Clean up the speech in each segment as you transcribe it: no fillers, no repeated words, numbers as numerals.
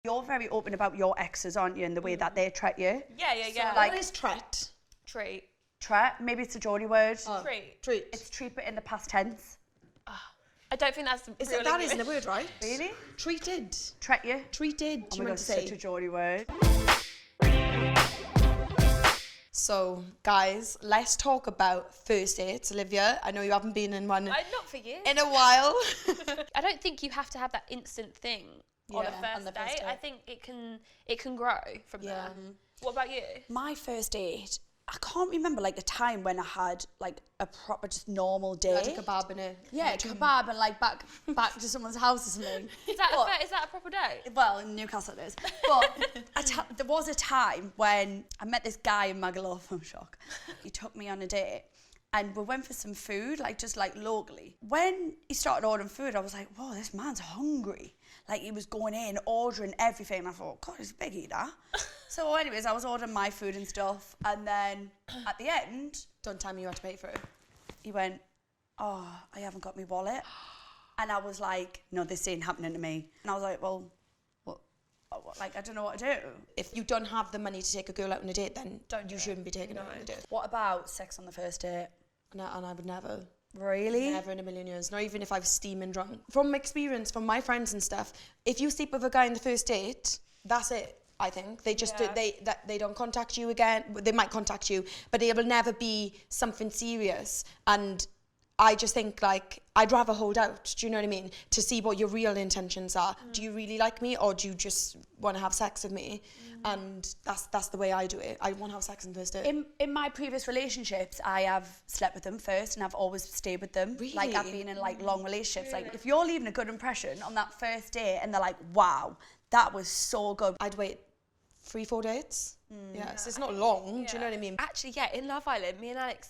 You're very open about your exes, aren't you, and the way that they treat you? Yeah. So, like, what is treat? Treat. Treat, maybe it's a Geordie word. Treat. It's treat, but in the past tense. I don't think that's That isn't a word, right? Really? Treated. Treat you? Treated. Oh my God, it's such a Geordie word. So, guys, let's talk about first dates. Olivia, I know you haven't been in one Not for you. in a while. I don't think you have to have that instant thing on a first date. I think it can grow from there. What about you? My first date, I can't remember like a time when I had like a proper just normal day. Like a kebab in it. Yeah, kebab and like back to someone's house or something. Is that a proper date? Well, in Newcastle it is. But there was a time when I met this guy in Magaluf. I'm shocked. He took me on a date and we went for some food, like just like locally. When he started ordering food, I was like, whoa, this man's hungry. Like he was going in, ordering everything. And I thought, God, he's a big eater. So anyways, I was ordering my food and stuff. And then at the end, Don't tell me you had to pay for it. he went, oh, I haven't got my wallet. And I was like, no, this ain't happening to me. And I was like, well, what, like, I don't know what to do. If you don't have the money to take a girl out on a date, then you shouldn't be taking her out on a date. What about sex on the first date? And I would never. Really? Never in a million years. Not even if I was steaming drunk. From experience, from my friends and stuff, if you sleep with a guy on the first date, that's it. I think they just they don't contact you again. They might contact you, but it will never be something serious. And I just think like I'd rather hold out. Do you know what I mean? To see what your real intentions are. Do you really like me, or do you just want to have sex with me? And that's the way I do it. I want to have sex on the first date. In my previous relationships, I have slept with them first, and I've always stayed with them. Really? Like I've been in like long relationships. Like if you're leaving a good impression on that first date, and they're like, wow, that was so good. I'd wait 3-4 dates. So it's not long. Do you know what I mean? Actually, yeah, in Love Island, me and Alex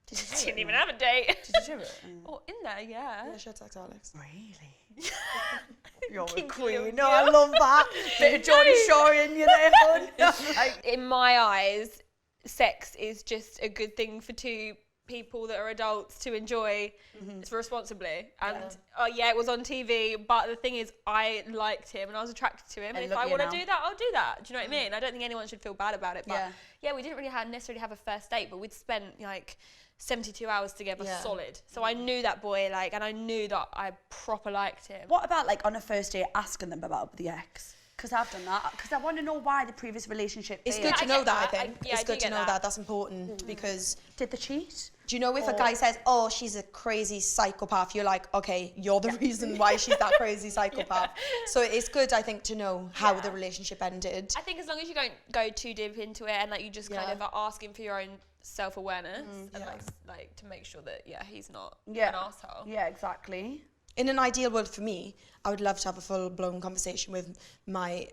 didn't even it? have a date. Did you do it? Oh, in there, yeah. Yeah, she had sex, Alex. Really? You're a Kinky queen. little No, I love that. Bit of Geordie Shore in you there, hon. Like, In my eyes, sex is just a good thing for two people that are adults to enjoy responsibly. And it was on TV, but the thing is, I liked him and I was attracted to him. And if I want to do that, I'll do that. Do you know what I mean? I don't think anyone should feel bad about it. But yeah, we didn't really necessarily have a first date, but we'd spent like 72 hours together solid. So I knew that boy, like, and I knew that I proper liked him. what about like on a first date asking them about the ex? Because I've done that. Because I want to know why the previous relationship It's failed. good to know that, I that. think. I It's do good to get know that. that. That's important because... Did they cheat? Do you know if a guy says, oh, she's a crazy psychopath, you're like, okay, you're the reason why she's that crazy psychopath. So it's good, I think, to know how the relationship ended. I think as long as you don't go too deep into it and like you just kind of are asking for your own self-awareness and like to make sure that he's not an asshole. Yeah, exactly. In an ideal world for me, I would love to have a full-blown conversation with my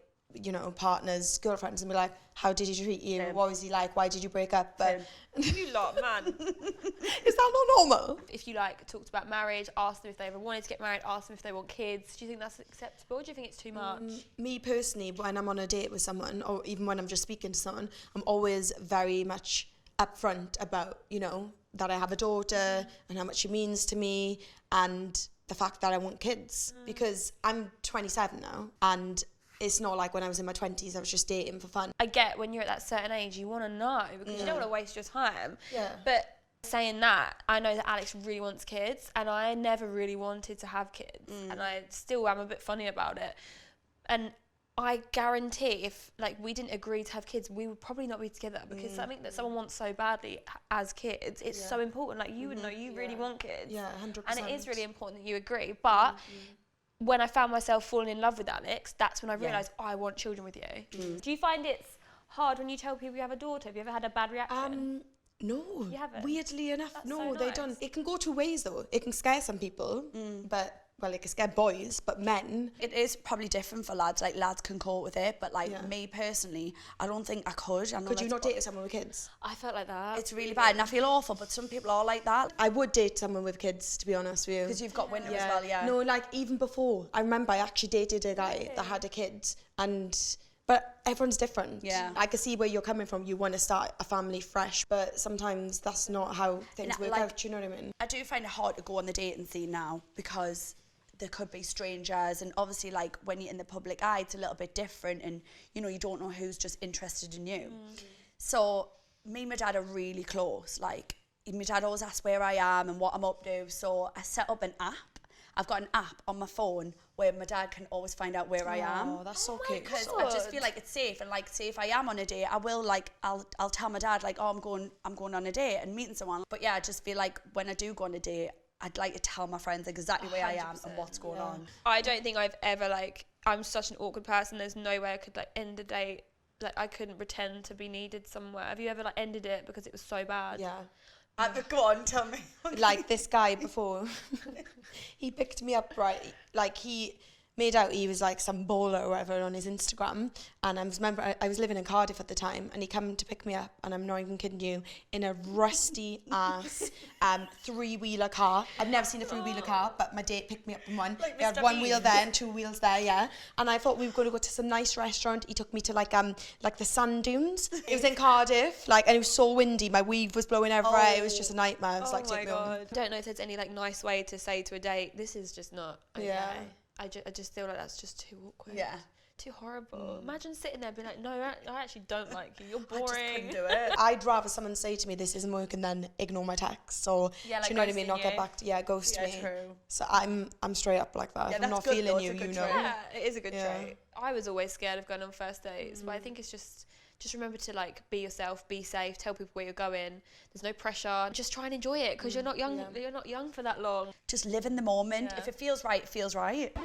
partner's girlfriends and be like, how did he treat you? What was he like? Why did you break up? But You lot, man. is that not normal? If you like talked about marriage, ask them if they ever wanted to get married, ask them if they want kids. Do you think that's acceptable? Or do you think it's too much? Me personally, when I'm on a date with someone, or even when I'm just speaking to someone, I'm always very much upfront about, that I have a daughter and how much she means to me and the fact that I want kids. Because I'm 27 now and it's not like when I was in my 20s, I was just dating for fun. I get when you're at that certain age, you want to know because you don't want to waste your time. Yeah. But saying that, I know that Alex really wants kids and I never really wanted to have kids. And I still am a bit funny about it. And I guarantee if we didn't agree to have kids, we would probably not be together because something that someone wants so badly as kids, it's so important. Like you would know you really want kids. Yeah, 100%. And it is really important that you agree. But when I found myself falling in love with Alex, that's when I realised I want children with you. Do you find it's hard when you tell people you have a daughter? Have you ever had a bad reaction? No. You haven't? Weirdly enough, That's no, so they nice. don't. It can go two ways though. It can scare some people, but it can scare boys, but men. It is probably different for lads. Like lads can cope with it, but me personally, I don't think I could. I know Could you not date someone with kids? I felt like that. It's really bad, and I feel awful. But some people are like that I would date someone with kids, to be honest with you. because you've got winter as well. Yeah. No, even before. I remember I actually dated a guy that had a kid, but everyone's different. Yeah. I can see where you're coming from. You want to start a family fresh, but sometimes that's not how things work out. Do you know what I mean? I do find it hard to go on the dating scene now because there could be strangers, and obviously like when you're in the public eye it's a little bit different, and you know, you don't know who's just interested in you. So me and my dad are really close. Like my dad always asks where I am and what I'm up to, so I set up an app. I've got an app on my phone where my dad can always find out where I am. Oh, that's so cute. Because I just feel like it's safe, and like, say if I am on a date, I will like, I'll tell my dad like, oh, I'm going on a date and meeting someone. But yeah, I just feel like when I do go on a date, I'd like to tell my friends exactly where I am and what's going on. I don't think I've ever like, I'm such an awkward person. There's no way I could like end a date. Like I couldn't pretend to be needed somewhere. Have you ever like ended it because it was so bad? Yeah. Go on, tell me. Like this guy before, he picked me up, right? Like he made out he was like some baller or whatever on his Instagram, and I was living in Cardiff at the time, and he came to pick me up, and I'm not even kidding you, in a rusty ass 3-wheeler car. I've never seen a 3-wheeler car, but my date picked me up in one. Like we had Mr. one Bean. wheel there and 2 wheels there, yeah. And I thought we were going to go to some nice restaurant. He took me to like the sand dunes. It was in Cardiff, like, and it was so windy. My weave was blowing everywhere. It was just a nightmare. I was like, take me home. I don't know if there's any like nice way to say to a date, this is just not okay. Yeah. I just feel like that's just too awkward. Yeah. Too horrible. Imagine sitting there being like, no, I actually don't like you. You're I just boring. couldn't do it. I'd rather someone say to me this isn't working than ignore my text. So Yeah, like do you know what I mean? ghosting Not get you. back to ghost Yeah, me. true. So I'm straight up like that. Yeah, if I'm that's not good feeling though, you, it's a good you know. trait. Yeah, it is a good Yeah. trait. I was always scared of going on first dates, but I think it's just remember to like be yourself, be safe, tell people where you're going. There's no pressure. Just try and enjoy it because you're not young. Yeah. You're not young for that long. Just live in the moment. Yeah. If it feels right, it feels right.